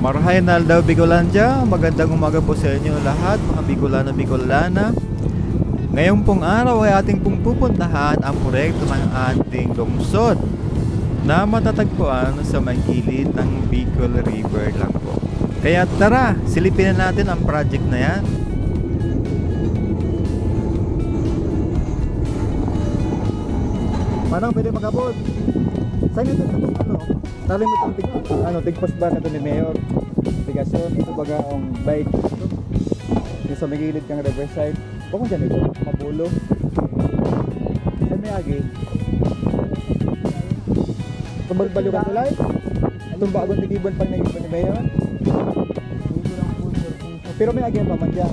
Marahay na daw Bicolandia, magandang umaga po sa inyo lahat mga Bicolano Bicolana. Ngayong pong araw ay ating pong pupuntahan ang proyekto ng ating lungsod na matatagpuan sa may gilid ng Bicol River lang po. Kaya tara, silipin na natin ang project na yan. Manang pwede magabot. Saan ito sa ano? Talim itong tigpos ba na ito ni Mayor? Tigasyon, ito baga ang bike. Yung sa may gilid kang riverside. Bakit dyan ito? Mabulo. Saan may agi? Tumbalik ang tulay? Itong bagong tigibon pang nagibon ni Mayor? Pero may agi pa man dyan.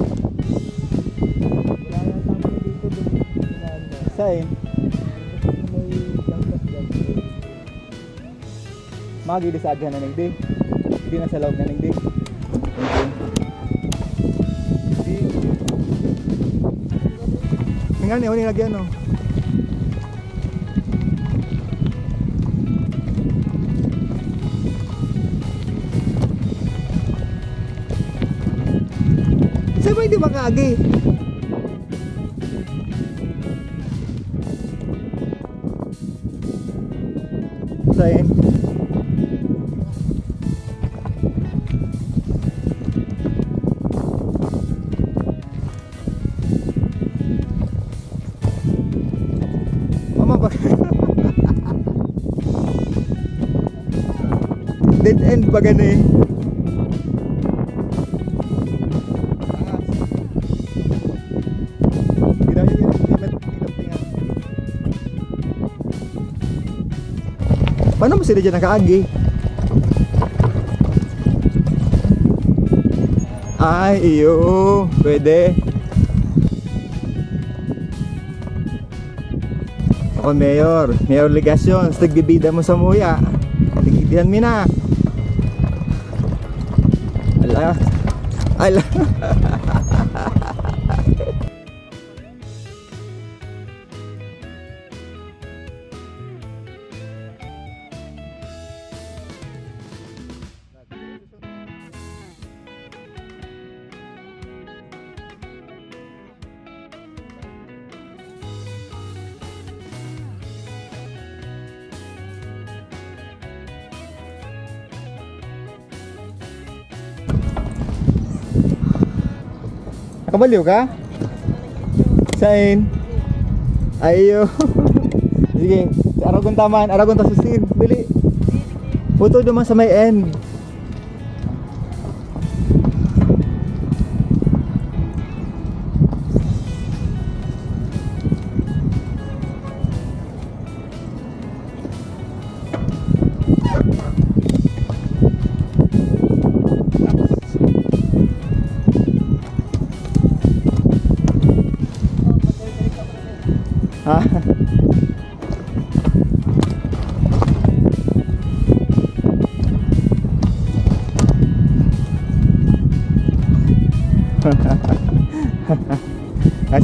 Saan? Magi di sa agyan na nagdi. Hindi na sa loob na nagdi. Tingnan niyo ni lagyan no. Isa ba hindi makaagi? Sayang. Dead end ba gani? Paano mo sila dyan nakaagi? Ay, iyo, pwede. Ako Mayor Legasyon, tagbibida mo sa muya. Tigidihan mo na. Ala. Ala. Nakabaliw ka? Saan? Ayo. Sige, aragon taman, aragon tasusin. Bili. Puto naman sa may end. Ha?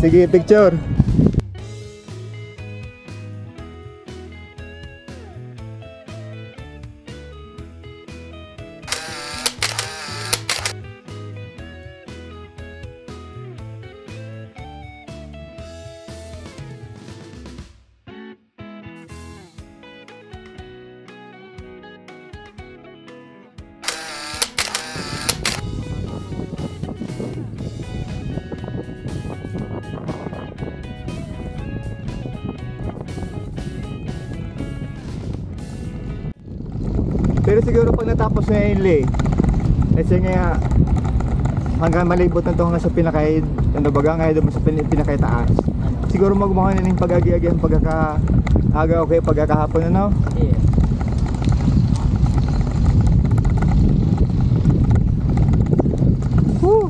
Sige, picture. Pero siguro pag natapos na yung lay, kasi nga hanggang malibot na ito hanggang sa pinakay, ano baga nga doon sa pinakay taas. Siguro magmukha na yung pag-agi-agi ang pagkaka-aga okay, pagkakahapon na no? Yeah. Woo!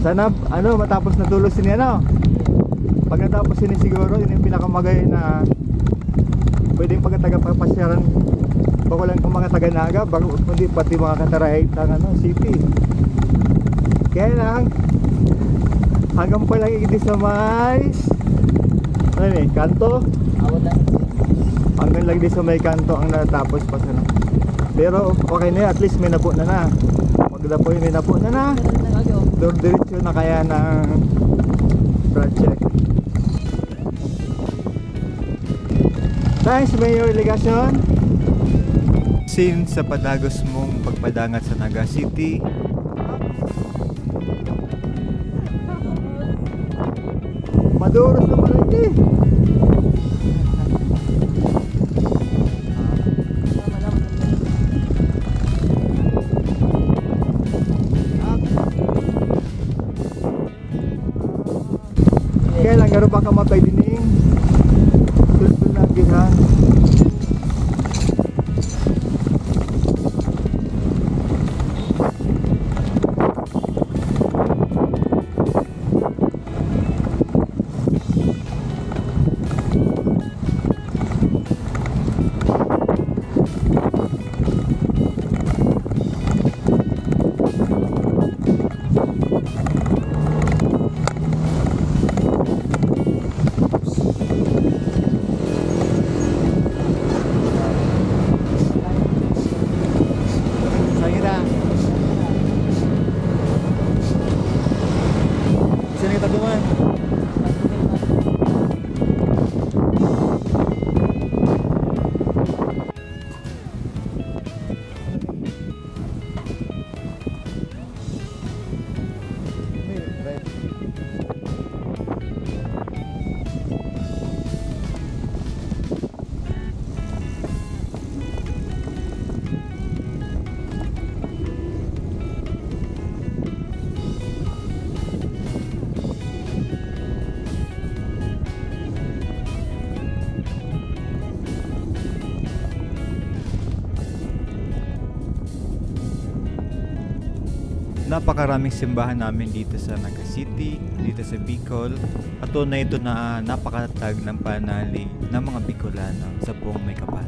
Sana ano matapos na tulos niya no? Pag natapos yun siguro yun yung pinakamagay na pwede yung pagkatagapapasyaran bako lang kung mga taga-naga bago kundi pati mga kataray ng ano, city. Kaya lang hanggang pa lang hindi sa may ano eh, kanto hanggang lang di sa may kanto ang natapos pa sa Pero okay na yan, at least may napo na na. Pag po may napo na na, diretso na kaya ng project. Thanks, Mayor Legasyon. Since sa padagos mong pagpadangat sa Naga City, maduros na malaki. Kaya lang garo ba ka matay dining? Tulpul na gihan. Sini kita duman. Napakaraming simbahan namin dito sa Naga City, dito sa Bicol. At tunay ito na napakatatag ng pananalig ng mga Bicolano sa buong may kapal.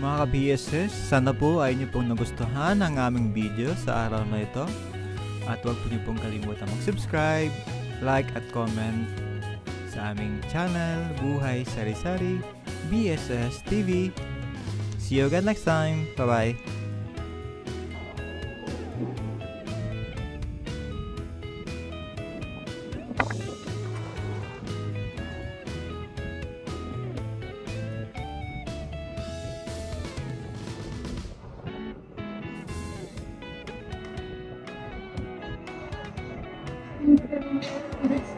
Mga ka-BSS, sana po ay inyo pong nagustuhan ang aming video sa araw na ito. At huwag po niyo pong kalimutan mag-subscribe, like at comment sa aming channel, Buhay Sari-Sari, BSS TV. See you again next time. Bye-bye. Thank you.